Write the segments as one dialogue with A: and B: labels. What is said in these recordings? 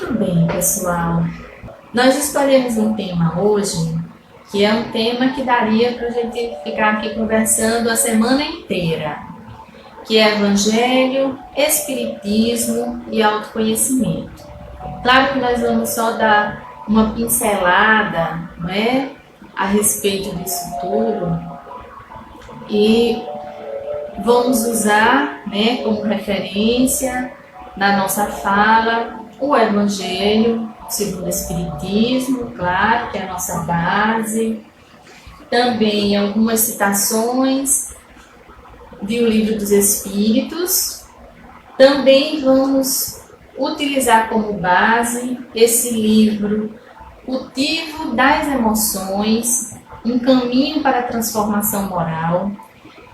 A: Muito bem, pessoal. Nós escolhemos um tema hoje, que é um tema que daria para a gente ficar aqui conversando a semana inteira, que é Evangelho, Espiritismo e autoconhecimento. Claro que nós vamos só dar uma pincelada, né, a respeito disso tudo e vamos usar, né, como referência na nossa fala o Evangelho segundo o Espiritismo, claro, que é a nossa base. Também algumas citações do Livro dos Espíritos. Também vamos utilizar como base esse livro, Cultivo das Emoções, um caminho para a transformação moral,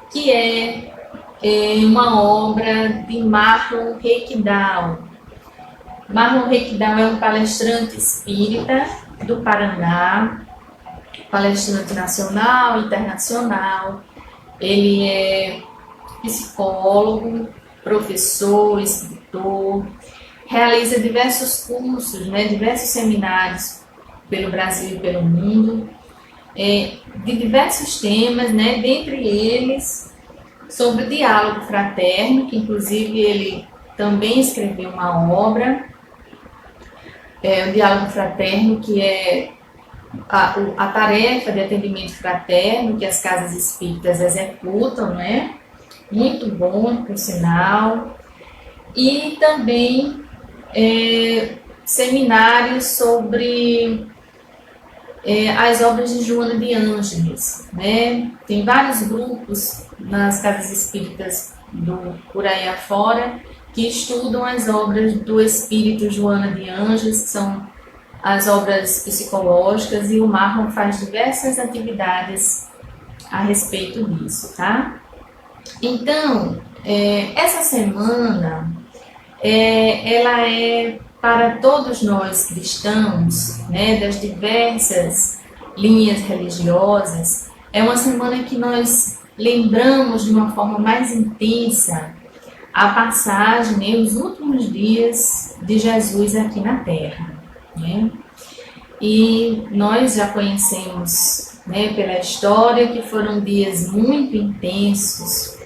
A: que é uma obra de Marlon Reikdal. Marlon Reikdal é um palestrante espírita do Paraná, palestrante nacional e internacional. Ele é psicólogo, professor, escritor, realiza diversos cursos, diversos seminários pelo Brasil e pelo mundo, de diversos temas, dentre eles sobre diálogo fraterno, que inclusive ele também escreveu uma obra, o diálogo fraterno, que é a tarefa de atendimento fraterno que as casas espíritas executam, muito bom, por sinal, e também seminários sobre as obras de Joana de Ângeles, Tem vários grupos nas casas espíritas por aí afora que estudam as obras do espírito Joana de Ângeles, que são as obras psicológicas, e o Marlon faz diversas atividades a respeito disso, tá? Então, essa semana, ela é para todos nós cristãos, das diversas linhas religiosas, é uma semana que nós lembramos de uma forma mais intensa a passagem, os últimos dias de Jesus aqui na Terra. E nós já conhecemos, pela história, que foram dias muito intensos,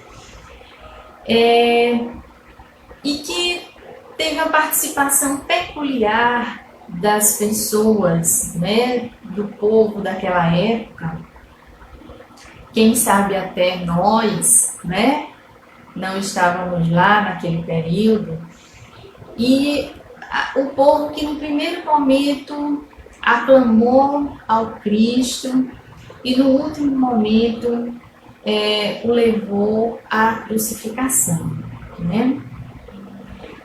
A: e que teve a participação peculiar das pessoas, do povo daquela época. Quem sabe até nós, não estávamos lá naquele período, e o povo que no primeiro momento aclamou ao Cristo e no último momento o levou à crucificação,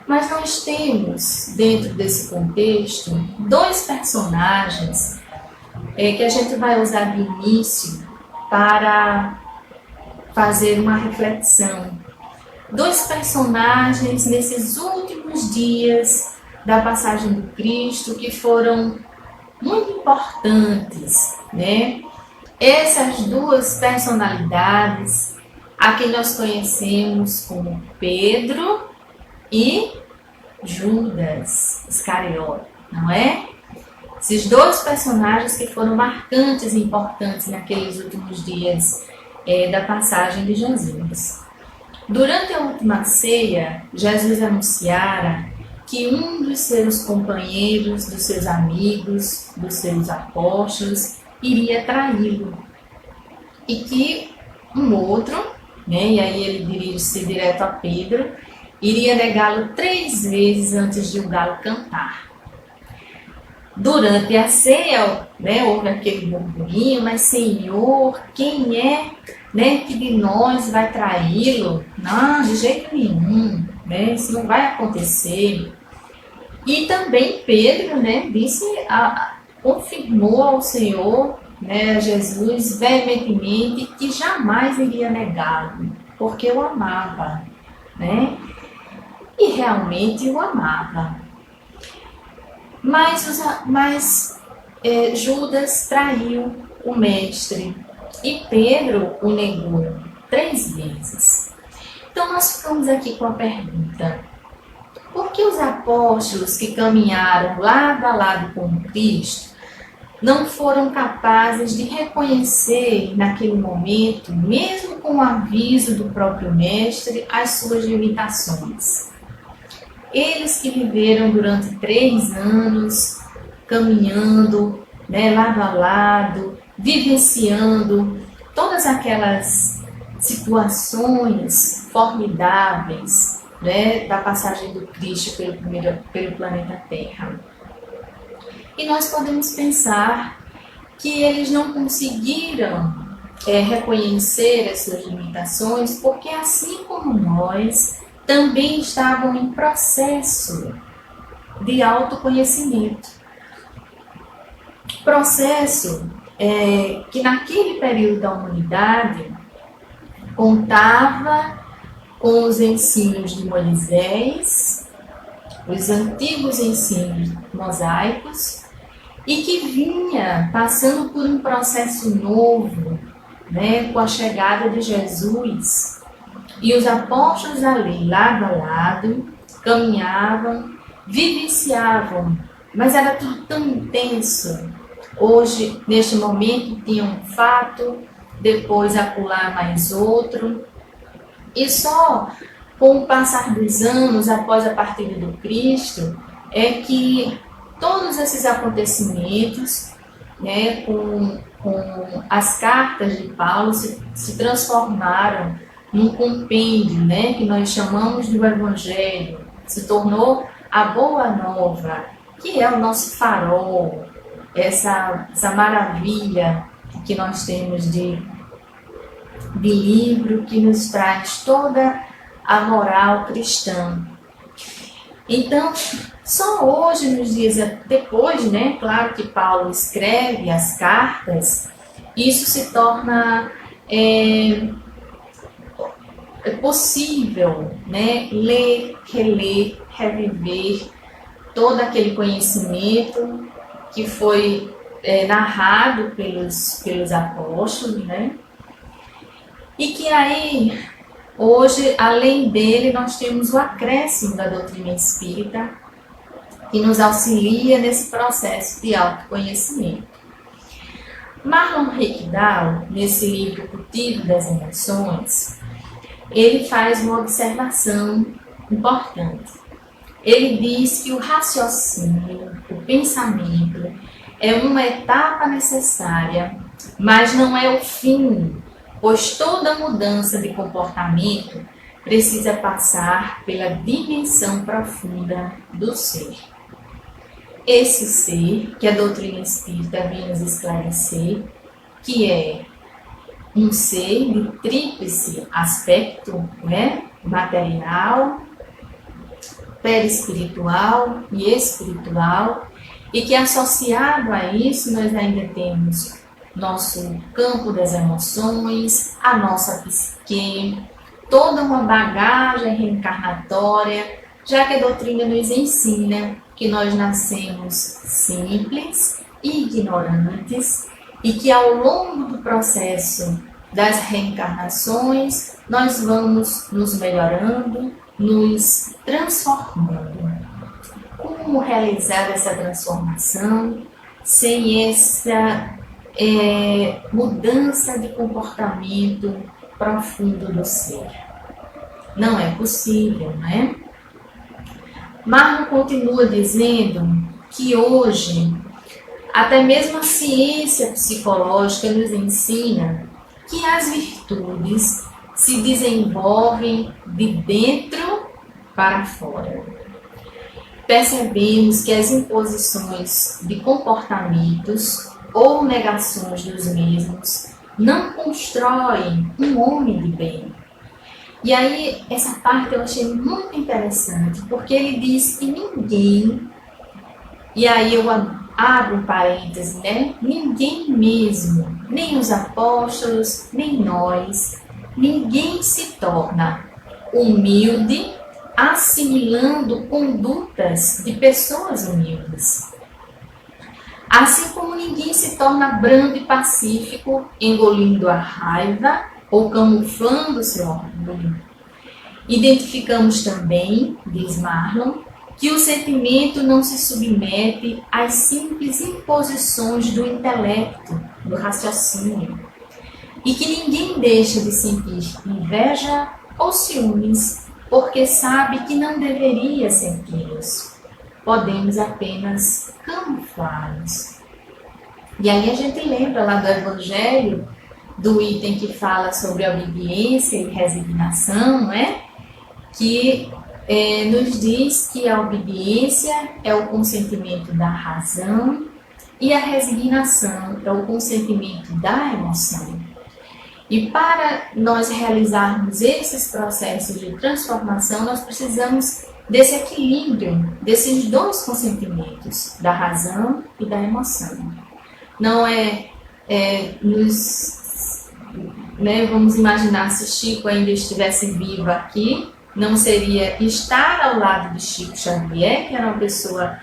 A: Mas nós temos, dentro desse contexto, dois personagens que a gente vai usar de início para fazer uma reflexão. Dois personagens nesses últimos dias da passagem do Cristo que foram muito importantes, Essas duas personalidades, a quem nós conhecemos como Pedro e Judas Iscariote, não é? Esses dois personagens que foram marcantes e importantes naqueles últimos dias da passagem de Jesus. Durante a última ceia, Jesus anunciara que um dos seus companheiros, dos seus amigos, dos seus apóstolos, iria traí-lo. E que um outro, e aí ele dirige-se direto a Pedro, iria negá-lo 3 vezes antes de o galo cantar. Durante a ceia, houve aquele burburinho, mas Senhor, quem é que de nós vai traí-lo? Não, de jeito nenhum, isso não vai acontecer. E também Pedro, confirmou ao Senhor, a Jesus, veementemente, que jamais iria negá-lo, porque o amava, E realmente o amava. Mas Judas traiu o mestre e Pedro o negou 3 vezes. Então nós ficamos aqui com a pergunta: Porque os apóstolos que caminharam lado a lado com Cristo não foram capazes de reconhecer naquele momento, mesmo com o aviso do próprio Mestre, as suas limitações. Eles que viveram durante 3 anos caminhando, lado a lado, vivenciando todas aquelas situações formidáveis, da passagem do Cristo pelo planeta Terra. E nós podemos pensar que eles não conseguiram reconhecer as suas limitações, porque assim como nós, também estavam em processo de autoconhecimento. Processo que naquele período da humanidade contava com os ensinos de Moisés, os antigos ensinos mosaicos, e que vinha passando por um processo novo, com a chegada de Jesus. E os apóstolos ali, lado a lado, caminhavam, vivenciavam, mas era tudo tão intenso. Hoje, neste momento, tinha um fato, depois acolá mais outro. E só com o passar dos anos, após a partida do Cristo, é que todos esses acontecimentos, com as cartas de Paulo, se transformaram num compêndio, que nós chamamos do Evangelho. Se tornou a Boa Nova, que é o nosso farol, essa maravilha que nós temos de livro que nos traz toda a moral cristã. Então, só hoje, nos dias depois, claro que Paulo escreve as cartas, isso se torna possível, ler, reler, reviver todo aquele conhecimento que foi narrado pelos apóstolos, e que aí, hoje, além dele, nós temos o acréscimo da doutrina espírita, que nos auxilia nesse processo de autoconhecimento. Marlon Rickdown, nesse livro Cultivo das Emoções, ele faz uma observação importante. Ele diz que o raciocínio, o pensamento, é uma etapa necessária, mas não é o fim, pois toda mudança de comportamento precisa passar pela dimensão profunda do ser. Esse ser que a doutrina espírita vem nos esclarecer, que é um ser de tríplice aspecto, material, perispiritual e espiritual, e que associado a isso nós ainda temos nosso campo das emoções, a nossa psique, toda uma bagagem reencarnatória, já que a doutrina nos ensina que nós nascemos simples e ignorantes e que ao longo do processo das reencarnações nós vamos nos melhorando, nos transformando. Como realizar essa transformação sem essa mudança de comportamento profundo do ser? Não é possível, Marlon continua dizendo que hoje até mesmo a ciência psicológica nos ensina que as virtudes se desenvolvem de dentro para fora. Percebemos que as imposições de comportamentos ou negações dos mesmos não constroem um homem de bem. E aí, essa parte eu achei muito interessante, porque ele diz que ninguém, e aí eu abro um parêntese, ninguém mesmo, nem os apóstolos, nem nós, ninguém se torna humilde assimilando condutas de pessoas humildes. Assim como ninguém se torna brando e pacífico engolindo a raiva ou camuflando seu orgulho. Identificamos também, diz Marlon, que o sentimento não se submete às simples imposições do intelecto, do raciocínio, e que ninguém deixa de sentir inveja ou ciúmes porque sabe que não deveria senti-los. Podemos apenas camuflá-los. E aí a gente lembra lá do Evangelho, do item que fala sobre obediência e resignação, né? Que nos diz que a obediência é o consentimento da razão e a resignação é o consentimento da emoção. E para nós realizarmos esses processos de transformação, nós precisamos desse equilíbrio, desses dois consentimentos, da razão e da emoção. Não vamos imaginar se Chico ainda estivesse vivo aqui, não seria estar ao lado de Chico Xavier, que era uma pessoa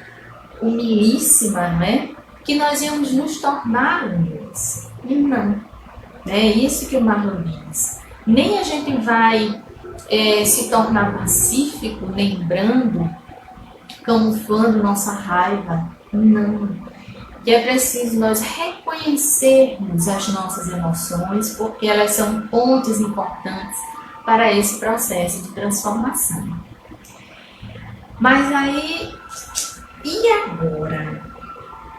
A: humilíssima, não é? Que nós íamos nos tornar humildes. E não. É isso que o Marlon diz. Nem a gente vai se tornar pacífico, lembrando, camuflando nossa raiva. Não. E é preciso nós reconhecermos as nossas emoções, porque elas são pontos importantes para esse processo de transformação. Mas aí, e agora?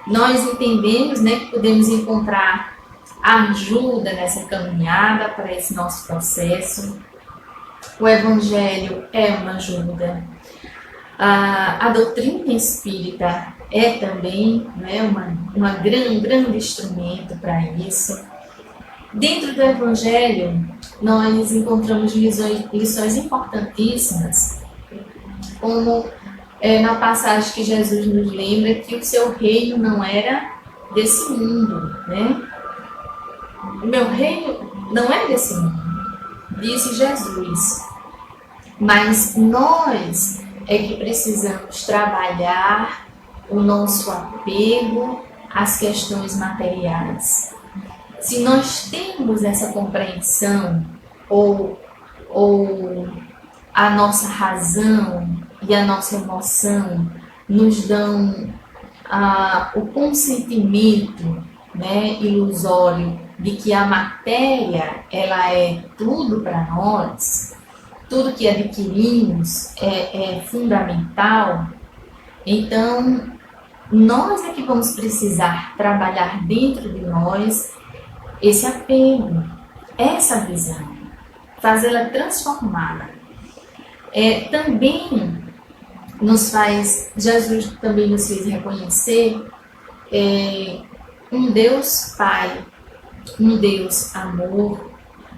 A: Nós entendemos, né, que podemos encontrar ajuda nessa caminhada para esse nosso processo. O Evangelho é uma ajuda. A doutrina espírita é também, né, um grande instrumento para isso. Dentro do Evangelho, nós encontramos lições importantíssimas, como na passagem que Jesus nos lembra que o seu reino não era desse mundo, né? O meu reino não é desse mundo, disse Jesus. Mas nós é que precisamos trabalhar o nosso apego às questões materiais. Se nós temos essa compreensão, ou a nossa razão e a nossa emoção nos dão o consentimento, né, ilusório de que a matéria ela é tudo para nós, tudo que adquirimos é fundamental, então nós é que vamos precisar trabalhar dentro de nós esse apego, essa visão, fazê-la transformada. Também Jesus também nos fez reconhecer um Deus Pai, um Deus amor,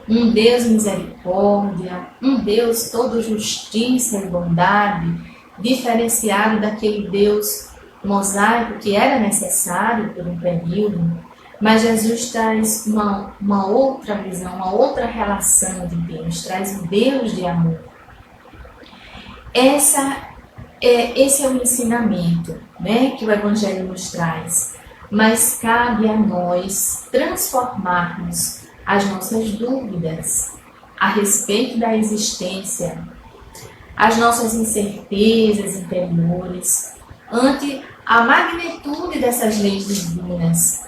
A: um Deus misericórdia, um Deus todo justiça e bondade, diferenciado daquele Deus mosaico que era necessário por um período, mas Jesus traz uma outra visão, uma outra relação de Deus, traz um Deus de amor. Esse é o ensinamento, né, que o Evangelho nos traz, mas cabe a nós transformarmos as nossas dúvidas a respeito da existência, as nossas incertezas interiores, ante a magnitude dessas leis divinas.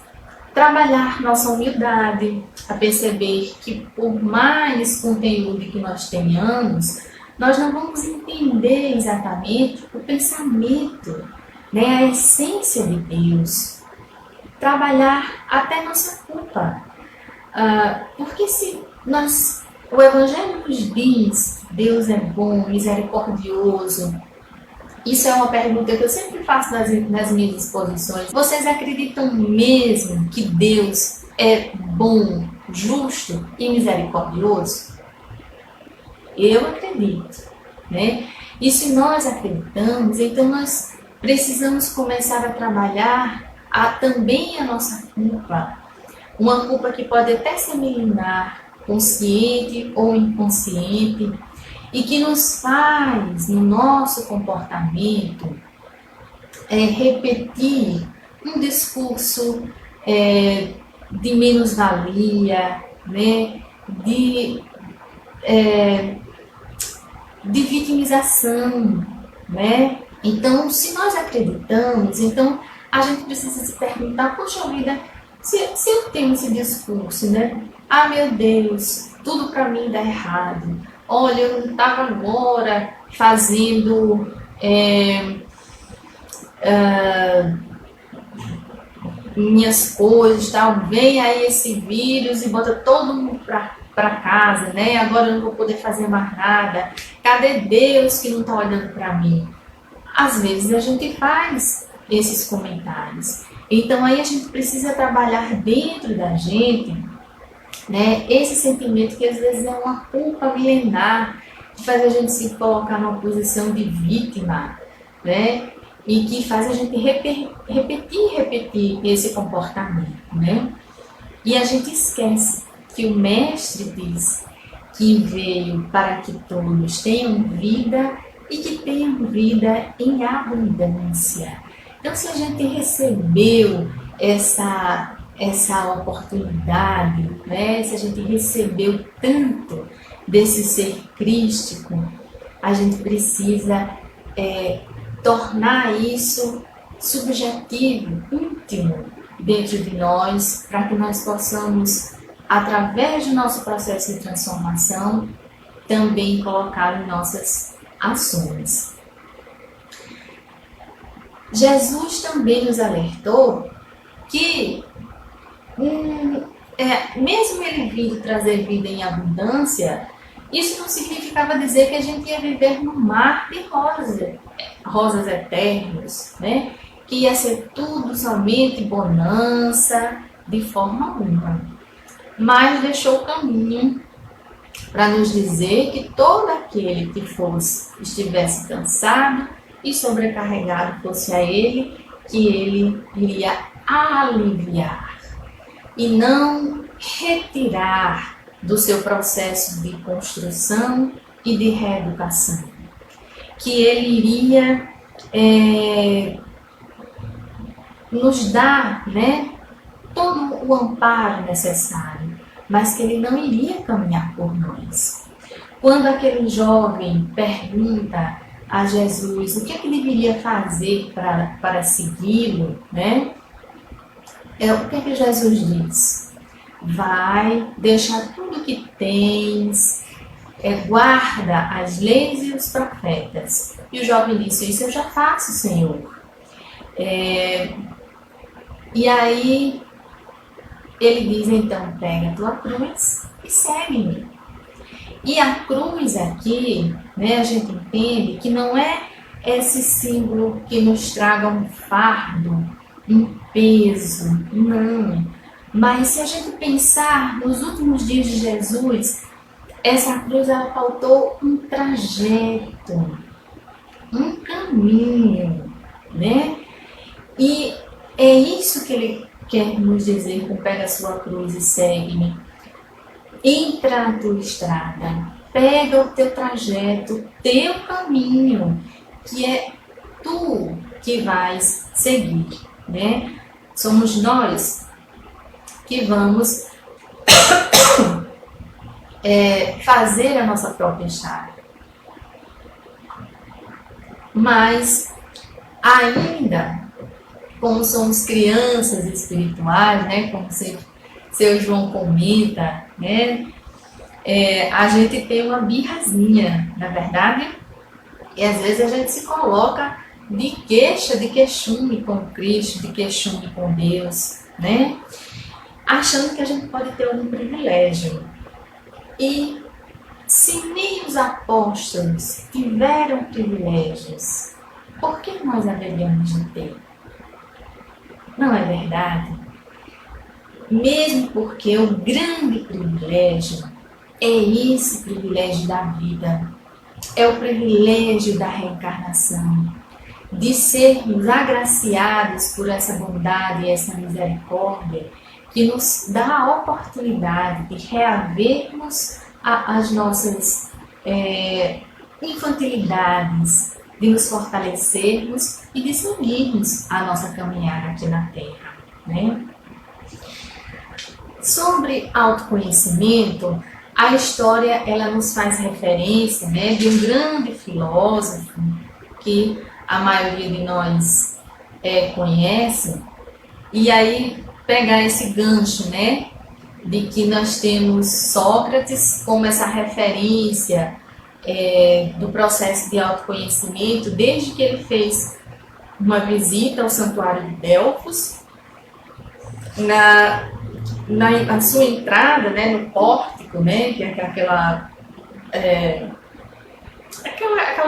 A: Trabalhar nossa humildade, a perceber que por mais conteúdo que nós tenhamos, nós não vamos entender exatamente o pensamento, né, a essência de Deus. Trabalhar até nossa culpa. Porque se o Evangelho nos diz Deus é bom, misericordioso, isso é uma pergunta que eu sempre faço nas minhas exposições. Vocês acreditam mesmo que Deus é bom, justo e misericordioso? Eu acredito, né? E se nós acreditamos, então nós precisamos começar a trabalhar também a nossa culpa. Uma culpa que pode até ser milenar, consciente ou inconsciente, e que nos faz, no nosso comportamento, repetir um discurso de menos-valia, né? De vitimização, né? Então, se nós acreditamos, então a gente precisa se perguntar, poxa vida, se eu tenho esse discurso, né? Ah, meu Deus, tudo para mim dá errado. Olha, eu não estava agora fazendo minhas coisas, tal. Vem aí esse vírus e bota todo mundo para casa, né? Agora eu não vou poder fazer mais nada. Cadê Deus que não está olhando para mim? Às vezes a gente faz esses comentários. Então aí a gente precisa trabalhar dentro da gente, né, esse sentimento que às vezes é uma culpa milenar, que faz a gente se colocar numa posição de vítima, né, e que faz a gente repetir esse comportamento, né? E a gente esquece que o Mestre diz que veio para que todos tenham vida e que tenham vida em abundância. Então, se a gente recebeu essa oportunidade, né? Se a gente recebeu tanto desse ser crístico, a gente precisa tornar isso subjetivo, íntimo dentro de nós, para que nós possamos, através do nosso processo de transformação, também colocar em nossas ações. Jesus também nos alertou que, mesmo ele vindo trazer vida em abundância, isso não significava dizer que a gente ia viver num mar de rosas eternos, né? Que ia ser tudo somente bonança, de forma alguma. Mas deixou o caminho para nos dizer que todo aquele que estivesse cansado e sobrecarregado fosse a ele, que ele iria aliviar e não retirar do seu processo de construção e de reeducação, que ele iria nos dar, né, todo o amparo necessário, mas que ele não iria caminhar por nós. Quando aquele jovem pergunta a Jesus o que ele deveria fazer para segui-lo, né? O que Jesus diz? Vai, deixa tudo que tens, guarda as leis e os profetas. E o jovem disse, isso eu já faço, Senhor. E aí ele diz, então, pega a tua cruz e segue-me. E a cruz aqui, né, a gente entende que não é esse símbolo que nos traga um fardo, um peso, não. Mas se a gente pensar nos últimos dias de Jesus, essa cruz ela faltou um trajeto, um caminho, né? E é isso que ele quer nos dizer com pega a sua cruz e segue-me. Entra na tua estrada, pega o teu trajeto, teu caminho, que é tu que vais seguir, né? Somos nós que vamos fazer a nossa própria estrada. Mas ainda, como somos crianças espirituais, né? Como seu João comenta, né? A gente tem uma birrazinha, na verdade, e às vezes a gente se coloca de queixume com Cristo, de queixume com Deus, né? Achando que a gente pode ter algum privilégio. E se nem os apóstolos tiveram privilégios, por que nós haveríamos de ter? Não é verdade? Mesmo porque o grande privilégio é esse privilégio da vida, é o privilégio da reencarnação, de sermos agraciados por essa bondade e essa misericórdia que nos dá a oportunidade de reavermos as nossas infantilidades, de nos fortalecermos e de seguirmos a nossa caminhada aqui na Terra, né? Sobre autoconhecimento, a história ela nos faz referência, né, de um grande filósofo que a maioria de nós conhece, e aí pegar esse gancho, né, de que nós temos Sócrates como essa referência do processo de autoconhecimento, desde que ele fez uma visita ao santuário de Delfos. Na sua entrada, né, no pórtico, né, que é aquela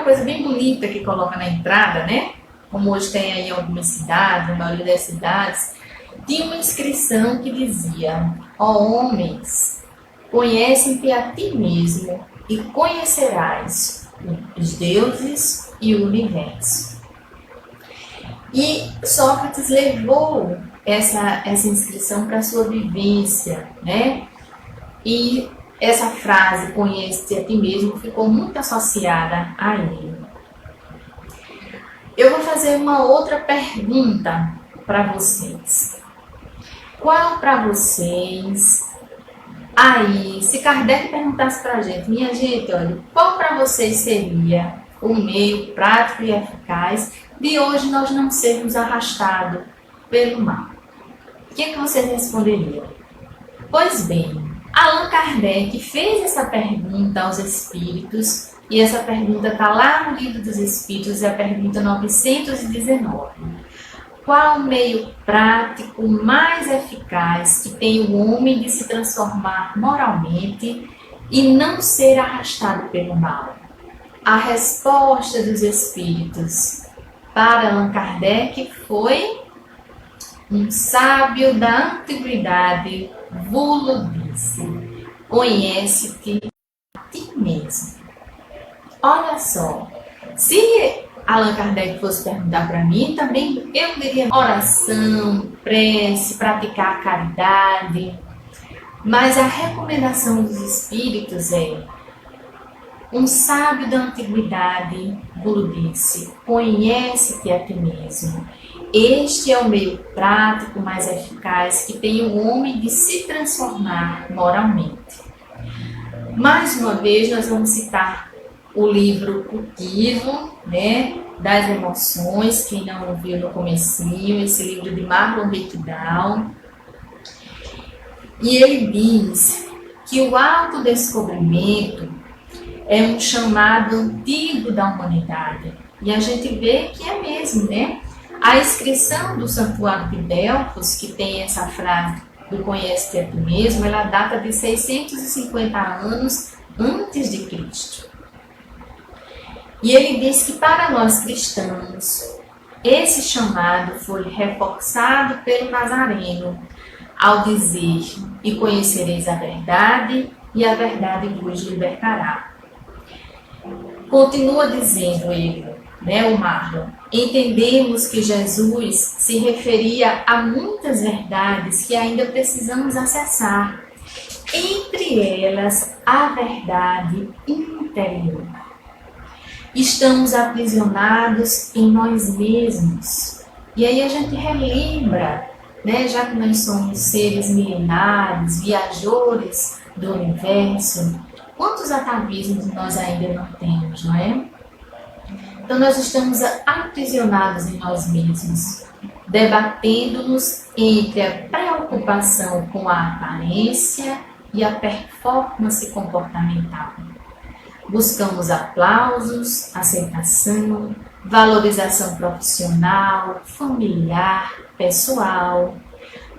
A: coisa bem bonita que coloca na entrada, né, como hoje tem aí em algumas cidades, na maioria das cidades, tinha uma inscrição que dizia: ó homens, conhecem-te a ti mesmo e conhecerás os deuses e o universo. E Sócrates levou essa inscrição para a sua vivência, né? E essa frase, conhece-te a ti mesmo, ficou muito associada a ele. Eu vou fazer uma outra pergunta para vocês. Qual para vocês, aí, se Kardec perguntasse para a gente, minha gente, olha, qual para vocês seria o meio prático e eficaz de hoje nós não sermos arrastados pelo mal? O que vocês responderiam? Pois bem, Allan Kardec fez essa pergunta aos espíritos, e essa pergunta está lá no Livro dos Espíritos, é a pergunta 919. Qual o meio prático mais eficaz que tem o homem de se transformar moralmente e não ser arrastado pelo mal? A resposta dos espíritos para Allan Kardec foi: um sábio da antiguidade vos disse: conhece-te a ti mesmo. Olha só, se Allan Kardec fosse perguntar para mim, também eu diria oração, prece, praticar a caridade. Mas a recomendação dos espíritos é: um sábio da antiguidade vos disse: conhece-te a ti mesmo. Este é o meio prático mais eficaz que tem o homem de se transformar moralmente. Mais uma vez, nós vamos citar o livro Cultivo, né, das Emoções, quem não ouviu no comecinho, esse livro de Marlon Rickdown. E ele diz que o autodescobrimento é um chamado antigo da humanidade. E a gente vê que é mesmo, né? A inscrição do Santuário de Delfos, que tem essa frase do conhece-te a ti mesmo, ela data de 650 anos antes de Cristo. E ele diz que para nós cristãos, esse chamado foi reforçado pelo Nazareno, ao dizer: e conhecereis a verdade, e a verdade vos libertará. Continua dizendo ele, né, o Marlon: entendemos que Jesus se referia a muitas verdades que ainda precisamos acessar, entre elas a verdade interior. Estamos aprisionados em nós mesmos. E aí a gente relembra, né, já que nós somos seres milenares, viajores do universo, quantos atavismos nós ainda não temos, não é? Então nós estamos aprisionados em nós mesmos, debatendo-nos entre a preocupação com a aparência e a performance comportamental. Buscamos aplausos, aceitação, valorização profissional, familiar, pessoal.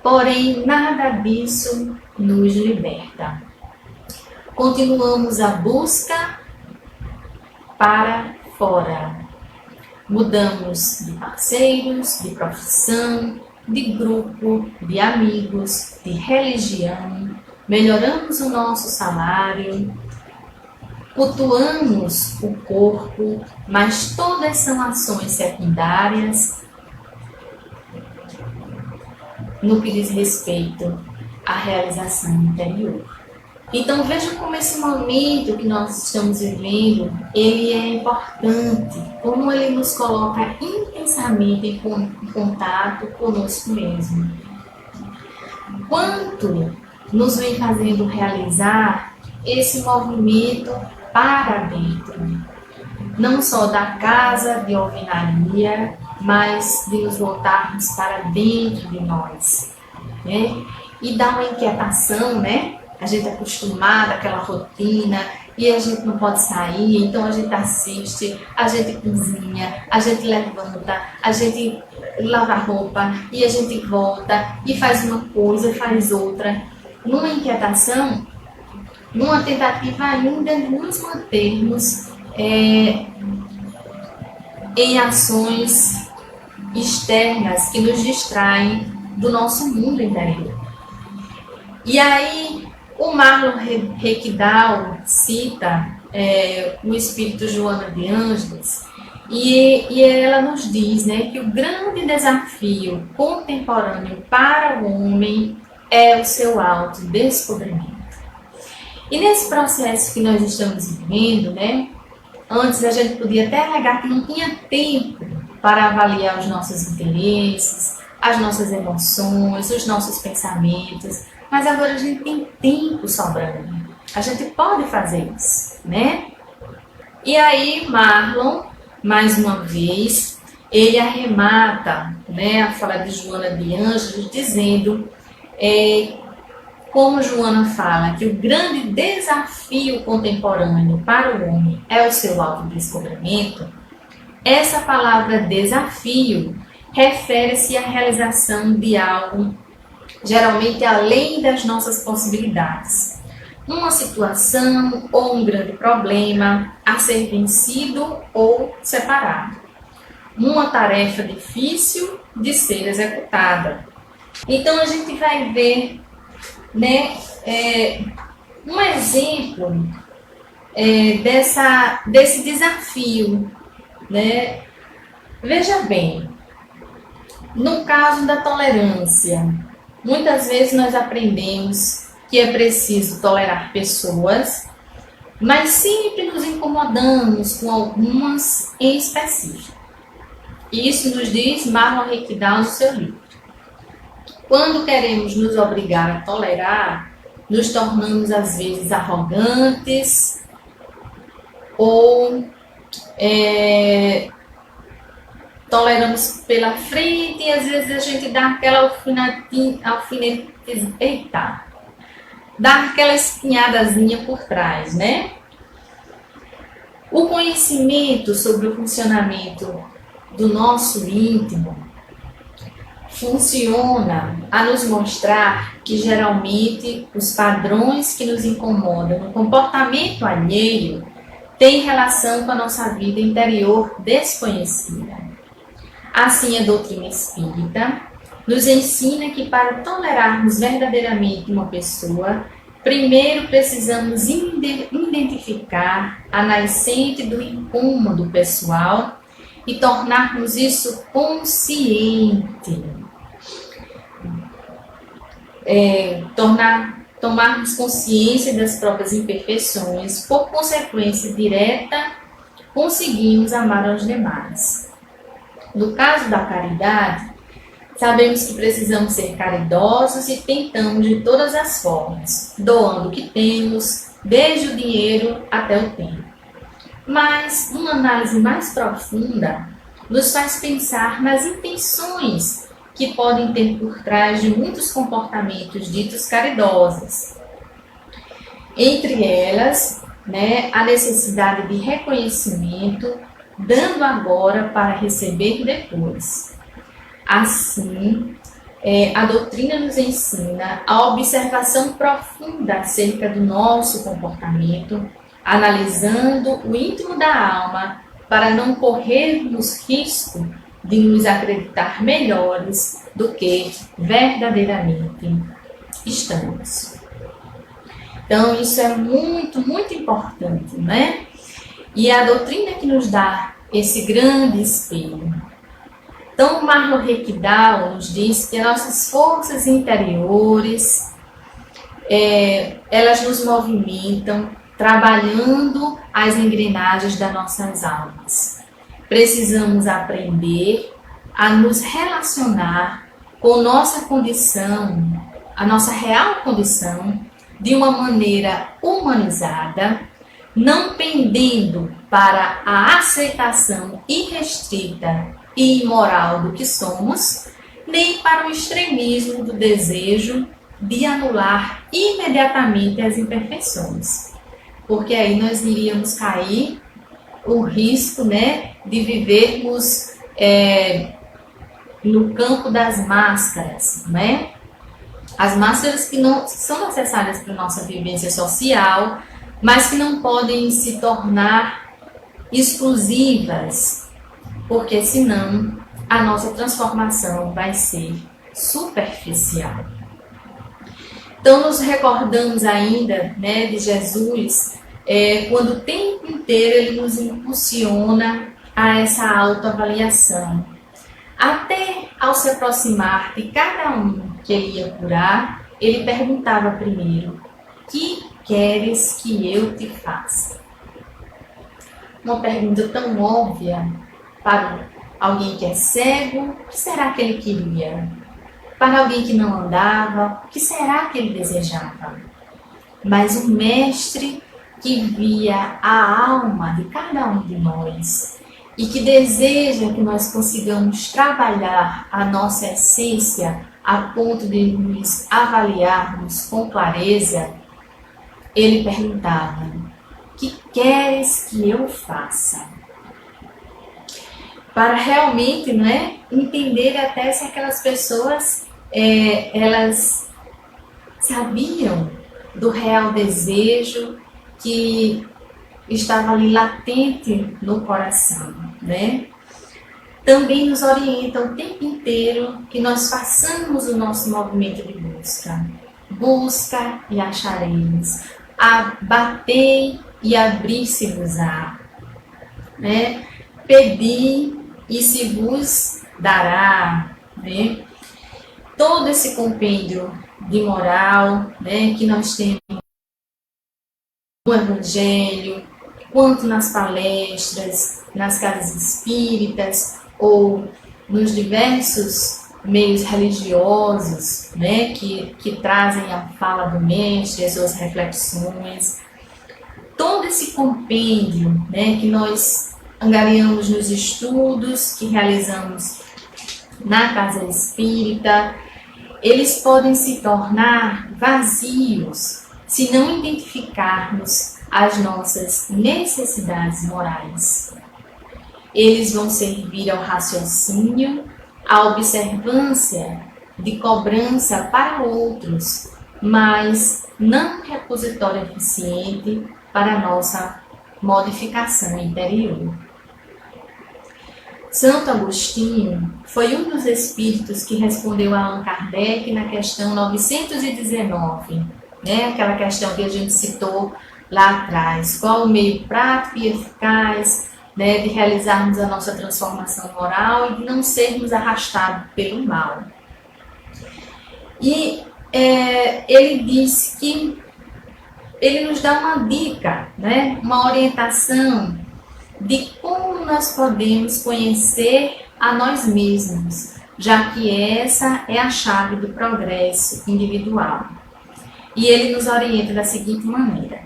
A: Porém, nada disso nos liberta. Continuamos a busca para fora. Mudamos de parceiros, de profissão, de grupo, de amigos, de religião. Melhoramos o nosso salário. Cultuamos o corpo, mas todas são ações secundárias no que diz respeito à realização interior. Então vejam como esse momento que nós estamos vivendo, ele é importante, como ele nos coloca intensamente em contato conosco mesmo. Quanto nos vem fazendo realizar esse movimento para dentro. não só da casa de alvenaria, mas de nos voltarmos para dentro de nós, né? E dá uma inquietação, né? A gente é acostumado àquela rotina e a gente não pode sair, então a gente assiste, a gente cozinha, a gente levanta, a gente lava a roupa e a gente volta e faz uma coisa, faz outra. Numa inquietação, numa tentativa ainda de nos mantermos em ações externas que nos distraem do nosso mundo interior. E aí, o Marlon Requidal cita o espírito Joana de Ângeles e ela nos diz, né, que o grande desafio contemporâneo para o homem é o seu autodescobrimento. E nesse processo que nós estamos vivendo, né, antes a gente podia até alegar que não tinha tempo para avaliar os nossos interesses, as nossas emoções, os nossos pensamentos, mas agora a gente tem tempo sobrando. A gente pode fazer isso, né? E aí Marlon, mais uma vez, ele arremata, né, a fala de Joana de Ângeles, dizendo, como Joana fala, que o grande desafio contemporâneo para o homem é o seu autodescobrimento. Essa palavra desafio refere-se à realização de algo geralmente além das nossas possibilidades. Uma situação ou um grande problema a ser vencido ou separado. Uma tarefa difícil de ser executada. Então a gente vai ver, né, um exemplo desse desafio, né? Veja bem, no caso da tolerância, muitas vezes nós aprendemos que é preciso tolerar pessoas, mas sempre nos incomodamos com algumas em específico. Isso nos diz Marlon Requidal no seu livro. Quando queremos nos obrigar a tolerar, nos tornamos às vezes arrogantes ou toleramos pela frente e às vezes a gente dá aquela dá aquela espinhadazinha por trás, né? O conhecimento sobre o funcionamento do nosso íntimo funciona a nos mostrar que geralmente os padrões que nos incomodam no comportamento alheio têm relação com a nossa vida interior desconhecida. Assim, a doutrina espírita nos ensina que para tolerarmos verdadeiramente uma pessoa, primeiro precisamos identificar a nascente do incômodo pessoal e tornarmos isso consciente. Tomarmos consciência das próprias imperfeições, por consequência direta, conseguimos amar aos demais. No caso da caridade, sabemos que precisamos ser caridosos e tentamos de todas as formas, doando o que temos, desde o dinheiro até o tempo. Mas uma análise mais profunda nos faz pensar nas intenções que podem ter por trás de muitos comportamentos ditos caridosos. Entre elas, né, a necessidade de reconhecimento, dando agora para receber depois. Assim, a doutrina nos ensina a observação profunda acerca do nosso comportamento, analisando o íntimo da alma para não corrermos risco de nos acreditar melhores do que verdadeiramente estamos. Então, isso é muito, muito importante, né? E a doutrina que nos dá esse grande espelho. Então, Marlon Requidal nos diz que as nossas forças interiores, elas nos movimentam, trabalhando as engrenagens das nossas almas. Precisamos aprender a nos relacionar com nossa condição, a nossa real condição, de uma maneira humanizada, não pendendo para a aceitação irrestrita e imoral do que somos, nem para o extremismo do desejo de anular imediatamente as imperfeições. Porque aí nós iríamos cair o risco, né, de vivermos no campo das máscaras, né? As máscaras que não são necessárias para a nossa vivência social, mas que não podem se tornar exclusivas, porque senão a nossa transformação vai ser superficial. Então, nos recordamos ainda, né, de Jesus, quando o tempo inteiro ele nos impulsiona a essa autoavaliação. Até ao se aproximar de cada um que ele ia curar, ele perguntava primeiro: que queres que eu te faça? Uma pergunta tão óbvia para alguém que é cego, o que será que ele queria? Para alguém que não andava, o que será que ele desejava? Mas o mestre que via a alma de cada um de nós e que deseja que nós consigamos trabalhar a nossa essência a ponto de nos avaliarmos com clareza, ele perguntava: que queres que eu faça? Para realmente, né, entender até se aquelas pessoas elas sabiam do real desejo que estava ali latente no coração, né? Também nos orienta o tempo inteiro que nós façamos o nosso movimento de busca. Busca e achareis. Batei e abrir-se-vos-á. Né? Pedi e se vos dará. Né? Todo esse compêndio de moral, né, que nós temos no Evangelho, quanto nas palestras, nas casas espíritas ou nos diversos meios religiosos, né, que trazem a fala do mestre, as suas reflexões. Todo esse compêndio, né, que nós angariamos nos estudos que realizamos na casa espírita, eles podem se tornar vazios se não identificarmos as nossas necessidades morais. Eles vão servir ao raciocínio, à observância de cobrança para outros, mas não repositório eficiente para a nossa modificação interior. Santo Agostinho foi um dos espíritos que respondeu a Allan Kardec na questão 919, né? Aquela questão que a gente citou lá atrás. Qual o meio prático e eficaz, né, de realizarmos a nossa transformação moral e de não sermos arrastados pelo mal? E ele disse que ele nos dá uma dica, né, uma orientação de como nós podemos conhecer a nós mesmos, já que essa é a chave do progresso individual. E ele nos orienta da seguinte maneira: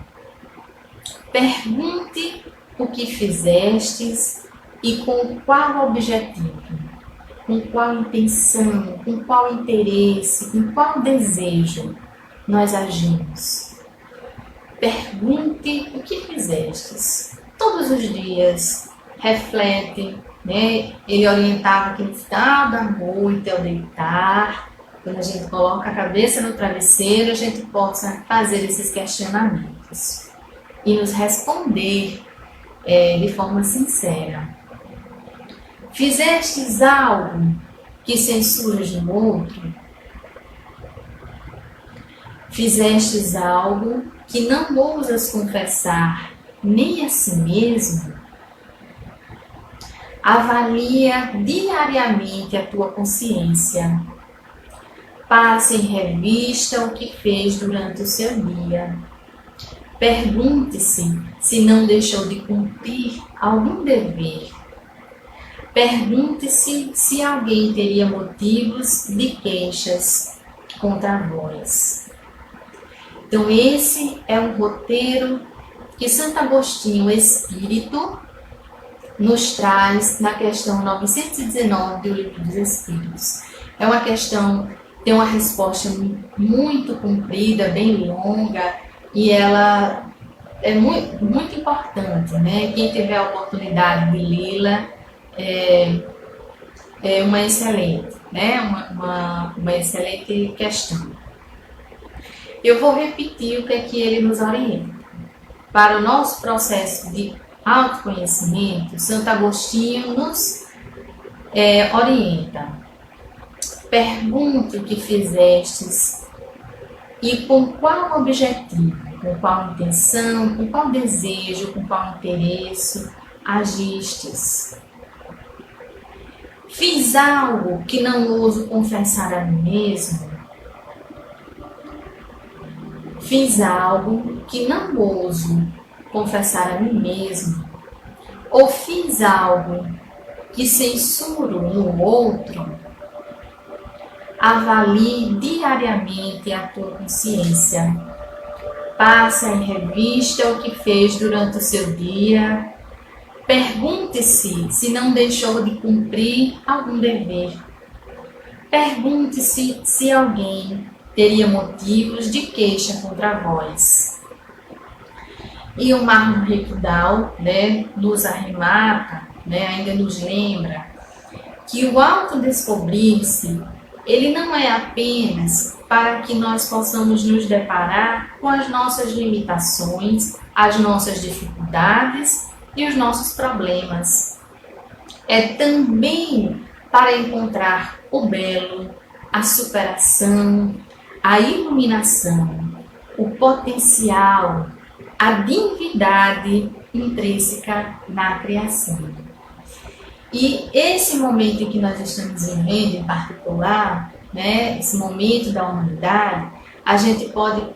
A: pergunte o que fizestes e com qual objetivo, com qual intenção, com qual interesse, com qual desejo nós agimos. Pergunte o que fizestes. Todos os dias, reflete, né? Ele orientava que no final da noite, ao deitar, quando a gente coloca a cabeça no travesseiro, a gente possa fazer esses questionamentos e nos responder de forma sincera. Fizestes algo que censuras no outro? Fizestes algo que não ousas confessar nem a si mesmo? Avalia diariamente a tua consciência. Passe em revista o que fez durante o seu dia. Pergunte-se se não deixou de cumprir algum dever. Pergunte-se se alguém teria motivos de queixas contra vós. Então esse é um roteiro que Santo Agostinho Espírito nos traz na questão 919 do Livro dos Espíritos. É uma questão, tem uma resposta muito comprida, bem longa, e ela é muito, muito importante, né? Quem tiver a oportunidade de lê-la é uma excelente, né? Uma excelente questão. Eu vou repetir o que é que ele nos orienta. Para o nosso processo de autoconhecimento, Santo Agostinho nos orienta. Pergunte o que fizestes e com qual objetivo, com qual intenção, com qual desejo, com qual interesse agistes. Fiz algo que não ouso confessar a mim mesmo? Fiz algo que não ouso confessar a mim mesmo? Ou fiz algo que censuro no outro? Avalie diariamente a tua consciência. Passe em revista o que fez durante o seu dia. Pergunte-se se não deixou de cumprir algum dever. Pergunte-se se alguém teria motivos de queixa contra vós. E o Marmon Recudal, nos arremata, ainda nos lembra que o autodescobrir-se, ele não é apenas para que nós possamos nos deparar com as nossas limitações, as nossas dificuldades e os nossos problemas. É também para encontrar o belo, a superação, a iluminação, o potencial, a divindade intrínseca na criação. E esse momento em que nós estamos vivendo, em particular, esse momento da humanidade, a gente pode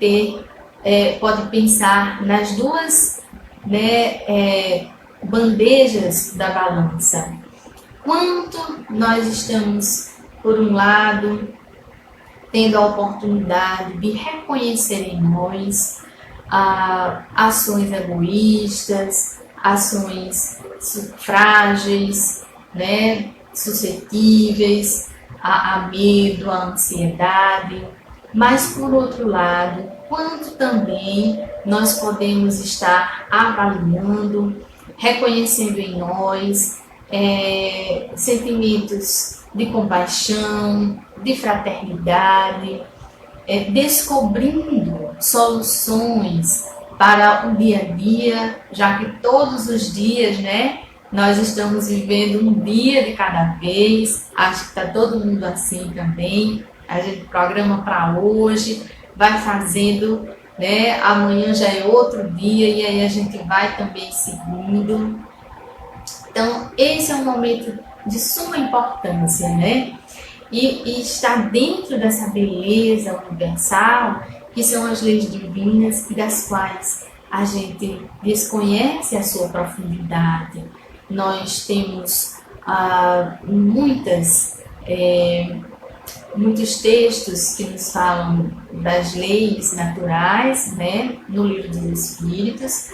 A: pensar nas duas bandejas da balança. Quanto nós estamos, por um lado, tendo a oportunidade de reconhecer em nós ações egoístas, ações frágeis, suscetíveis a medo, a ansiedade, mas por outro lado, quanto também nós podemos estar avaliando, reconhecendo em nós sentimentos de compaixão, de fraternidade, descobrindo soluções para o dia a dia, já que todos os dias, nós estamos vivendo um dia de cada vez. Acho que está todo mundo assim também. A gente programa para hoje, vai fazendo, amanhã já é outro dia e aí a gente vai também seguindo. Então, esse é um momento de suma importância, E está dentro dessa beleza universal, que são as leis divinas e das quais a gente desconhece a sua profundidade. Nós temos muitos textos que nos falam das leis naturais, no Livro dos Espíritos,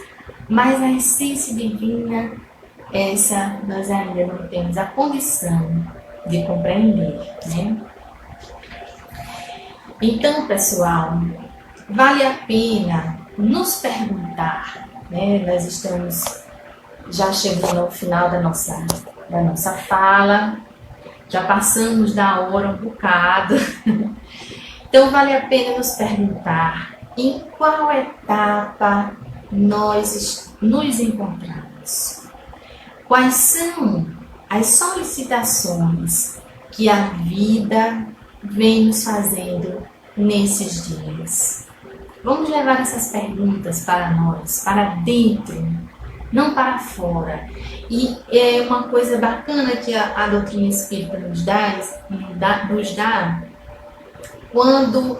A: mas a essência divina, essa nós ainda não temos a condição de compreender, Então, pessoal, vale a pena nos perguntar, Nós estamos já chegando ao final da nossa fala, já passamos da hora um bocado. Então, vale a pena nos perguntar em qual etapa nós nos encontramos. Quais são as solicitações que a vida vem nos fazendo nesses dias? Vamos levar essas perguntas para nós, para dentro, não para fora. E é uma coisa bacana que a doutrina espírita nos dá quando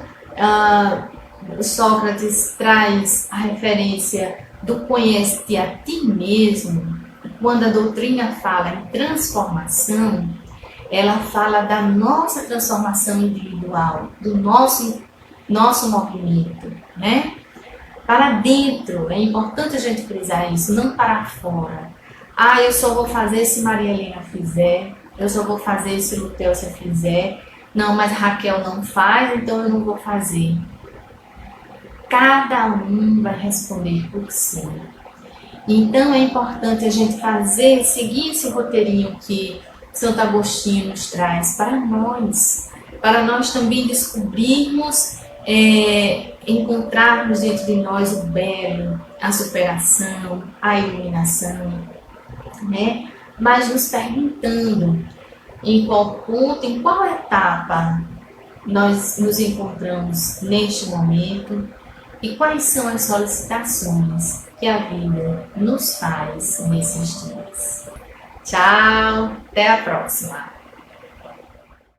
A: Sócrates traz a referência do conhece-te a ti mesmo. Quando a doutrina fala em transformação, ela fala da nossa transformação individual, do nosso movimento, para dentro. É importante a gente frisar isso, não para fora. Ah, eu só vou fazer se Maria Helena fizer, eu só vou fazer se Luteucia fizer. Não, mas Raquel não faz, então eu não vou fazer. Cada um vai responder por si. Então é importante a gente seguir esse roteirinho que Santo Agostinho nos traz para nós também descobrirmos, encontrarmos dentro de nós o belo, a superação, a iluminação, né? Mas nos perguntando em qual ponto, em qual etapa nós nos encontramos neste momento e quais são as solicitações que a vida nos faz nesses dias. Tchau, até a próxima!